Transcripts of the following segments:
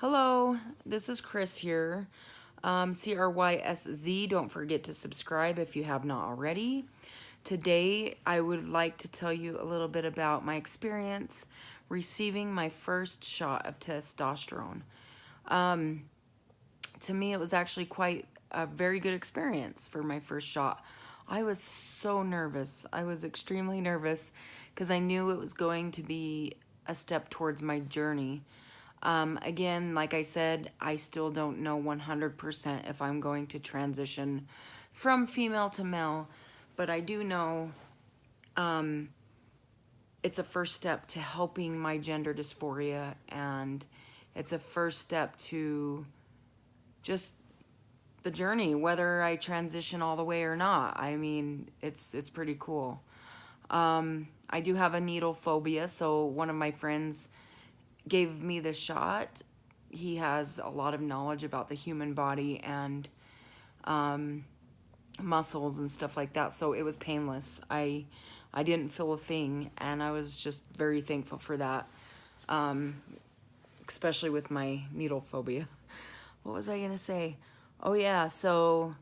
Hello, this is Chris here. CRYSZ. Don't forget to subscribe if you have not already. Today, I would like to tell you a little bit about my experience receiving my first shot of testosterone. To me, it was actually quite a very good experience for my first shot. I was so nervous. I was extremely nervous because I knew it was going to be a step towards my journey. Again, like I said, I still don't know 100% if I'm going to transition from female to male, but I do know it's a first step to helping my gender dysphoria, and it's a first step to just the journey, whether I transition all the way or not. I mean, it's pretty cool. I do have a needle phobia, so one of my friends gave me the shot. He has a lot of knowledge about the human body and muscles and stuff like that, so it was painless. I didn't feel a thing, and I was just very thankful for that, especially with my needle phobia. What was I gonna say? Oh yeah, so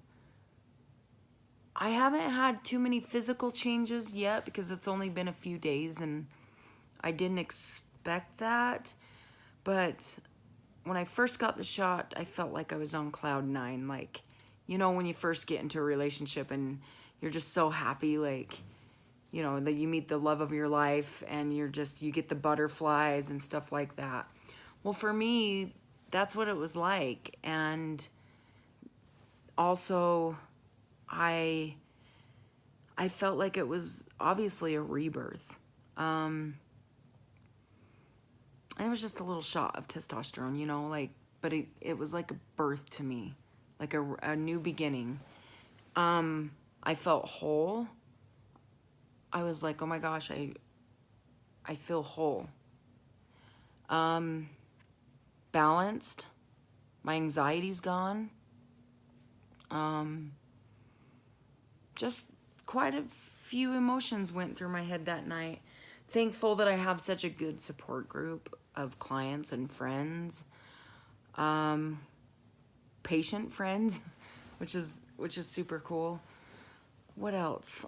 I haven't had too many physical changes yet because it's only been a few days and I didn't expect that. But when I first got the shot, I felt like I was on cloud nine. Like, you know, when you first get into a relationship and you're just so happy, like, you know, that you meet the love of your life and you get the butterflies and stuff like that. Well, for me, that's what it was like. And also, I felt like it was obviously a rebirth. And it was just a little shot of testosterone, you know, like, but it was like a birth to me, like a new beginning. I felt whole. I was like, oh my gosh, I feel whole. Balanced. My anxiety's gone. Just quite a few emotions went through my head that night. Thankful that I have such a good support group of clients and friends, patient friends, which is super cool. What else?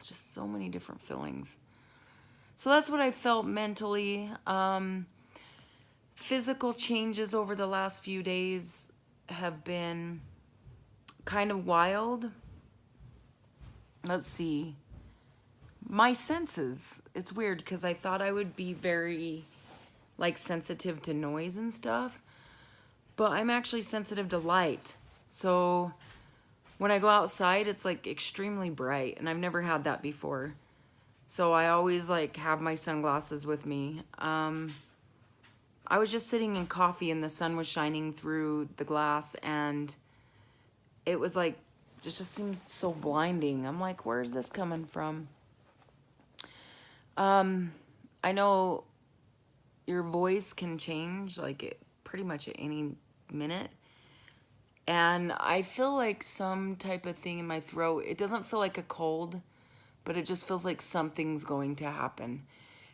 Just so many different feelings. So that's what I felt mentally. Physical changes over the last few days have been kind of wild. Let's see. My senses. It's weird because I thought I would be very, like, sensitive to noise and stuff, but I'm actually sensitive to light. So when I go outside, it's like extremely bright, and I've never had that before. So I always like have my sunglasses with me. I was just sitting in coffee and the sun was shining through the glass, and it was like, it just seemed so blinding. I'm like, where is this coming from? I know your voice can change like pretty much at any minute. And I feel like some type of thing in my throat. It doesn't feel like a cold, but it just feels like something's going to happen.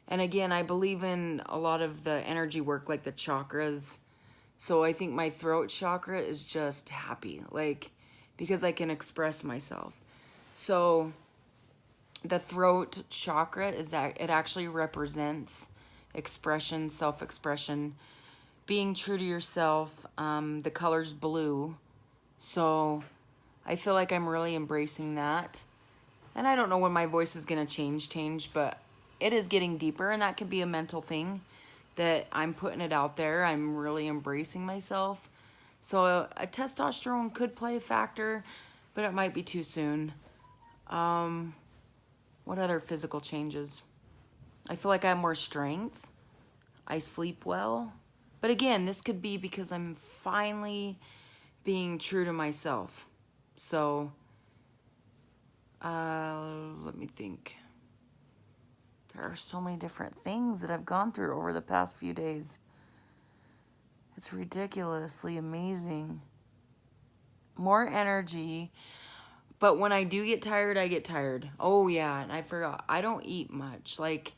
And again, I believe in a lot of the energy work, like the chakras. So I think my throat chakra is just happy, like, because I can express myself. So the throat chakra is that it actually represents expression, self-expression, being true to yourself. The color's blue. So I feel like I'm really embracing that. And I don't know when my voice is going to change, but it is getting deeper, and that could be a mental thing that I'm putting it out there. I'm really embracing myself. So a testosterone could play a factor, but it might be too soon. What other physical changes? I feel like I have more strength. I sleep well. But again, this could be because I'm finally being true to myself. So, let me think. There are so many different things that I've gone through over the past few days. It's ridiculously amazing. More energy. But when I do get tired, I get tired. Oh yeah, and I forgot. I don't eat much. Like,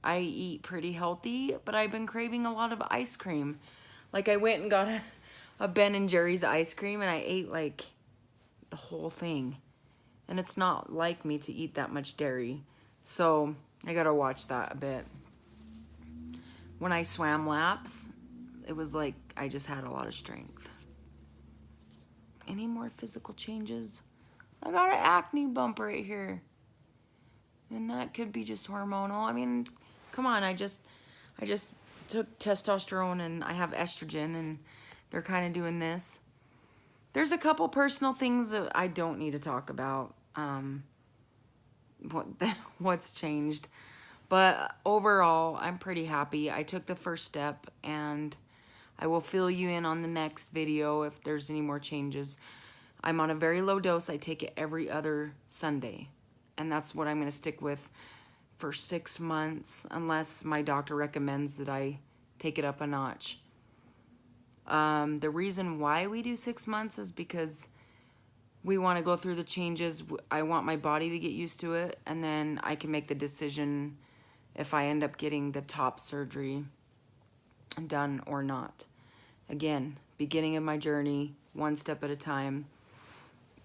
I eat pretty healthy, but I've been craving a lot of ice cream. Like, I went and got a Ben and Jerry's ice cream, and I ate, like, the whole thing. And it's not like me to eat that much dairy. So, I gotta watch that a bit. When I swam laps, it was like I just had a lot of strength. Any more physical changes? I got an acne bump right here. And that could be just hormonal. I mean, come on, I just took testosterone and I have estrogen and they're kind of doing this. There's a couple personal things that I don't need to talk about. What's changed. But overall, I'm pretty happy. I took the first step and I will fill you in on the next video if there's any more changes. I'm on a very low dose. I take it every other Sunday. And that's what I'm going to stick with for 6 months unless my doctor recommends that I take it up a notch. The reason why we do 6 months is because we want to go through the changes. I want my body to get used to it, and then I can make the decision if I end up getting the top surgery done or not. Again, beginning of my journey, one step at a time.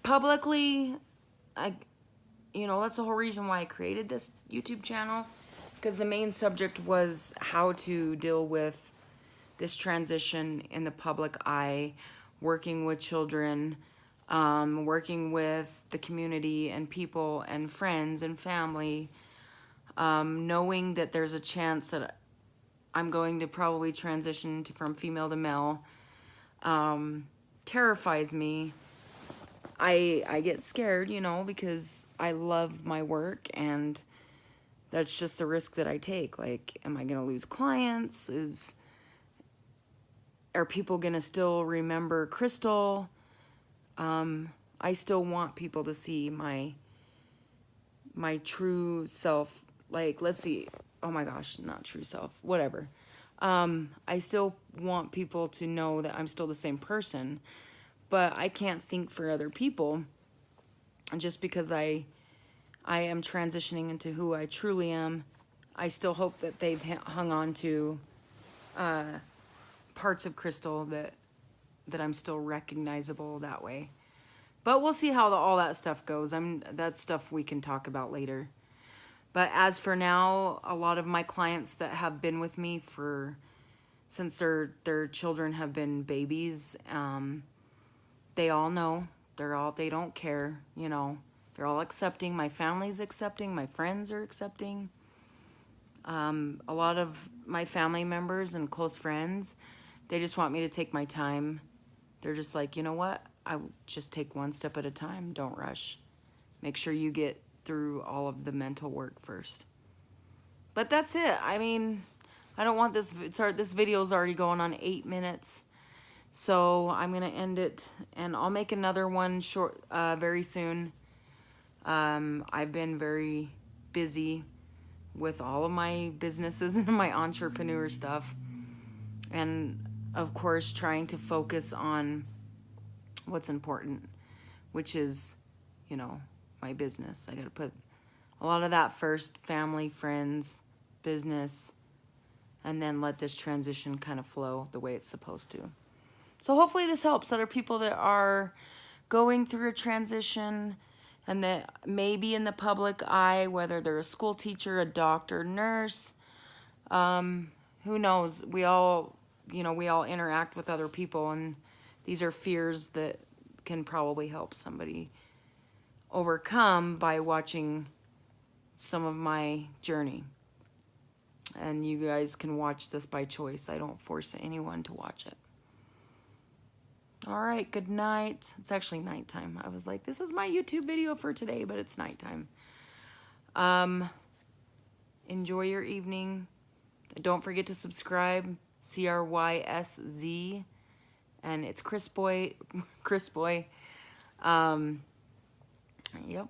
Publicly, that's the whole reason why I created this YouTube channel, because the main subject was how to deal with this transition in the public eye, working with children, working with the community and people and friends and family, knowing that there's a chance that I'm going to probably transition from female to male, terrifies me. I get scared, because I love my work and that's just the risk that I take. Like, am I going to lose clients? Are people going to still remember Crystal? I still want people to see my true self. Like, let's see. Oh my gosh, not true self. Whatever. I still want people to know that I'm still the same person, but I can't think for other people. And just because I am transitioning into who I truly am, I still hope that they've hung on to parts of Crystal that I'm still recognizable that way. But we'll see how all that stuff goes. That's stuff we can talk about later. But as for now, a lot of my clients that have been with me since their children have been babies, they all know. They don't care, They're all accepting. My family's accepting. My friends are accepting. A lot of my family members and close friends, they just want me to take my time. They're just like, you know what? I just take one step at a time. Don't rush. Make sure you get through all of the mental work first. But that's it. I mean, I don't want this video's already going on 8 minutes. So I'm going to end it, and I'll make another one very soon. I've been very busy with all of my businesses and my entrepreneur stuff. And of course, trying to focus on what's important, which is, my business. I got to put a lot of that first: family, friends, business, and then let this transition kind of flow the way it's supposed to. So hopefully this helps other people that are going through a transition and that may be in the public eye, whether they're a school teacher, a doctor, nurse, who knows? We all interact with other people, and these are fears that can probably help somebody overcome by watching some of my journey. And you guys can watch this by choice. I don't force anyone to watch it. All right, good night. It's actually nighttime. I was like, this is my YouTube video for today, but it's nighttime. Enjoy your evening. Don't forget to subscribe, CRYSZ, and it's Chris Boy. Yep.